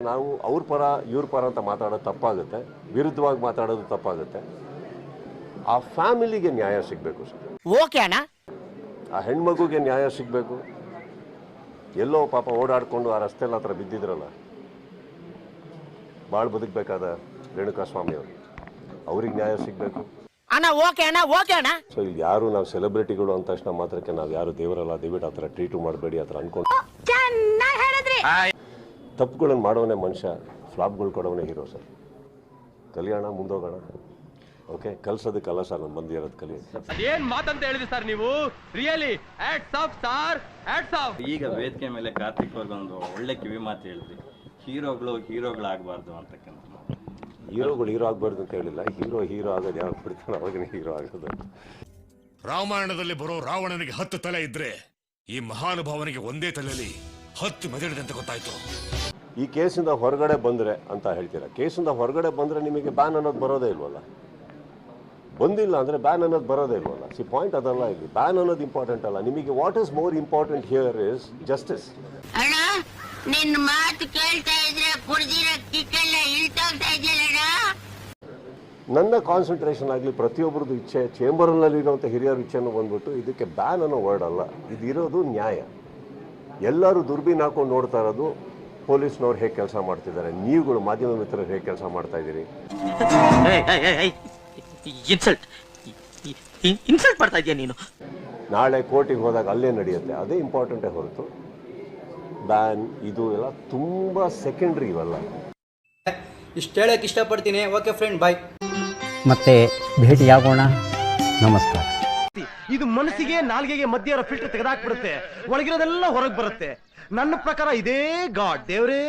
ನಾವು ಅವ್ರ ಪರ ಇವ್ರ ಪರ ಅಂತ ಮಾತಾಡೋದು ತಪ್ಪಾಗುತ್ತೆ, ವಿರುದ್ಧವಾಗಿ ಮಾತಾಡೋದು ತಪ್ಪಾಗುತ್ತೆ. ಆ ಫ್ಯಾಮಿಲಿಗೆ ನ್ಯಾಯ ಸಿಗಬೇಕು ಸರ್. ಓಕೆ ಅಣ್ಣ. ಆ ಹೆಣ್ಮಗುಗೆ ನ್ಯಾಯ ಸಿಗಬೇಕು. ಎಲ್ಲೋ ಪಾಪ ಓಡಾಡಿಕೊಂಡು ಆ ರಸ್ತೆಲ್ಲ ಹತ್ರ ಬಿದ್ದಿದ್ರಲ್ಲ, ಭಾಳ ಬದುಕಬೇಕಾದ ರೇಣುಕಾಸ್ವಾಮಿ ಅವರು, ಅವ್ರಿಗೆ ನ್ಯಾಯ ಸಿಗಬೇಕು. ಅಣ್ಣ ಓಕೆ ಅಣ್ಣ, ಓಕೆ ಅಣ್ಣ. ಸೊ ಇಲ್ಲಿ ಯಾರು ನಾವು ಸೆಲೆಬ್ರಿಟಿಗಳು ಅಂದ ತಕ್ಷಣ ಮಾತ್ರಕ್ಕೆ ನಾವು ಯಾರು ದೇವರಲ್ಲ, ದಯವಿಟ್ಟು ಆ ಥರ ಟ್ರೀಟು ಮಾಡಬೇಡಿ, ಆ ಥರ ಅನ್ಕೊಂಡು. ತಪ್ಪುಗಳನ್ನು ಮಾಡೋನೇ ಮನುಷ್ಯ, ಫ್ಲಾಪ್ಗಳು ಕೊಡೋನೇ ಹೀರೋ ಸರ್. ಕಲಿಯೋಣ, ಮುಂದೋಗೋಣ. ಓಕೆ, ಕಲ್ಸೋದಕ್ಕಲ್ಲ ಸರ್ ನಾನು ಬಂದಿರೋದು, ಕಲಿಯೋದು. ಅದೇನ್ ಮಾತಂತ ಹೇಳಿದ್ರಿ ಸರ್ ನೀವು? Really hats off sir, hats off. ಈಗ ವೇದಿಕೆ ಮೇಲೆ ಕಾರ್ತಿಕ್ ಅವ್ರಿಗೊಂದು ಒಳ್ಳೆ ಕಿವಿ ಮಾತು ಹೇಳಿದ್ರಿ, ಹೀರೋಗಳಾಗಬಾರ್ದು ಅಂತಕ್ಕಂಥ. ಹೀರೋ ಆಗಬಾರ್ದು ಅಂತ ಹೇಳಿಲ್ಲ, ಹೀರೋ ಆಗೋದು ಯಾವಾಗ ಬಿಡ್ತಾನೆ ಅವಾಗಿನ ಹೀರೋ ಆಗೋದು. ರಾಮಾಯಣದಲ್ಲಿ ಬರೋ ರಾವಣನಿಗೆ 10 ತಲೆ ಇದ್ರೆ ಈ ಮಹಾನುಭಾವನಿಗೆ ಒಂದೇ ತಲೆಯಲ್ಲಿ 10 ಮೆದಳಿದೆ ಅಂತ ಗೊತ್ತಾಯ್ತು. ಈ ಕೇಸಿಂದ ಹೊರಗಡೆ ಬಂದ್ರೆ ಅಂತ ಹೇಳ್ತೀರಾ, ಕೇಸಿಂದ ಹೊರಗಡೆ ಬಂದ್ರೆ ನಿಮಗೆ ಬ್ಯಾನ್ ಅನ್ನೋದು ಬರೋದೇ ಇಲ್ವಲ್ಲ. ಬಂದಿಲ್ಲ ಅಂದ್ರೆ ಬ್ಯಾನ್ ಅನ್ನೋದು ಬರೋದೇ ಇಲ್ವಲ್ಲ. ಪಾಯಿಂಟ್ ಅದಲ್ಲ, ಇಲ್ಲಿ ಬ್ಯಾನ್ ಅನ್ನೋದು ಇಂಪಾರ್ಟೆಂಟ್ ಅಲ್ಲ. ನಿಮಗೆ what is more important here is justice. ಅಣ್ಣ ನಿನ್ನ ಮಾತು ಕೇಳ್ತಾ ಇದ್ರೆ ಕುಡ್ದಿರೋ ಕಿಕ್ಕೆಲ್ಲ ಇಳ್ತೋಗ್ತಾ ಇದೆಯಲ್ಲ. ನನ್ನ ಕಾನ್ಸಂಟ್ರೇಷನ್ ಆಗಲಿ, ಪ್ರತಿಯೊಬ್ಬರದ್ದು ಇಚ್ಛೆ, ಚೇಂಬರ್ನಲ್ಲಿ ಇರುವಂಥ ಹಿರಿಯರ ಇಚ್ಛೆನೂ ಬಂದ್ಬಿಟ್ಟು ಇದಕ್ಕೆ ಬ್ಯಾನ್ ಅನ್ನೋ ವರ್ಡ್ ಅಲ್ಲ. ಇದಿರೋದು ನ್ಯಾಯ. ಎಲ್ಲರೂ ದುರ್ಬೀನ್ ಹಾಕೊಂಡು ನೋಡ್ತಾ ಇರೋದು ಪೊಲೀಸ್ನವ್ರು ಹೇಗೆ ಕೆಲಸ ಮಾಡ್ತಿದ್ದಾರೆ, ನೀವುಗಳು ಮಾಧ್ಯಮ ಮಿತ್ರರು ಹೇಗೆ ಕೆಲಸ ಮಾಡ್ತಾ ಇದ್ದೀರಿ. ಇನ್ಸಲ್ಟ್ ಮಾಡ್ತಾ ಇದೀಯ ನೀನು. ನಾಳೆ ಕೋರ್ಟಿಗೆ ಹೋದಾಗ ಅಲ್ಲೇ ನಡೆಯುತ್ತೆ, ಅದೇ ಇಂಪಾರ್ಟೆಂಟೇ ಹೊರತು ಬ್ಯಾನ್ ಇದು ಎಲ್ಲ ತುಂಬ ಸೆಕೆಂಡ್ರಿ ಇವೆಲ್ಲ. ಇಷ್ಟು ಹೇಳಕ್ಕೆ ಇಷ್ಟಪಡ್ತೀನಿ. ಓಕೆ ಫ್ರೆಂಡ್, ಬಾಯ್. ಮತ್ತೆ ಭೇಟಿಯಾಗೋಣ. ನಮಸ್ಕಾರ. ಇದು ಮನಸ್ಸಿಗೆ ನಾಲ್ಗೆಗೆ ಮಧ್ಯ ಇರೋ ಫಿಲ್ಟರ್ ತೆಗೆದಾಕ್ಬಿಡುತ್ತೆ, ಒಳಗಿರೋದೆಲ್ಲ ಹೊರಗೆ ಬರುತ್ತೆ. ನನ್ನ ಪ್ರಕಾರ ಇದೇ ಗಾಡ್ ದೇವ್ರೇ.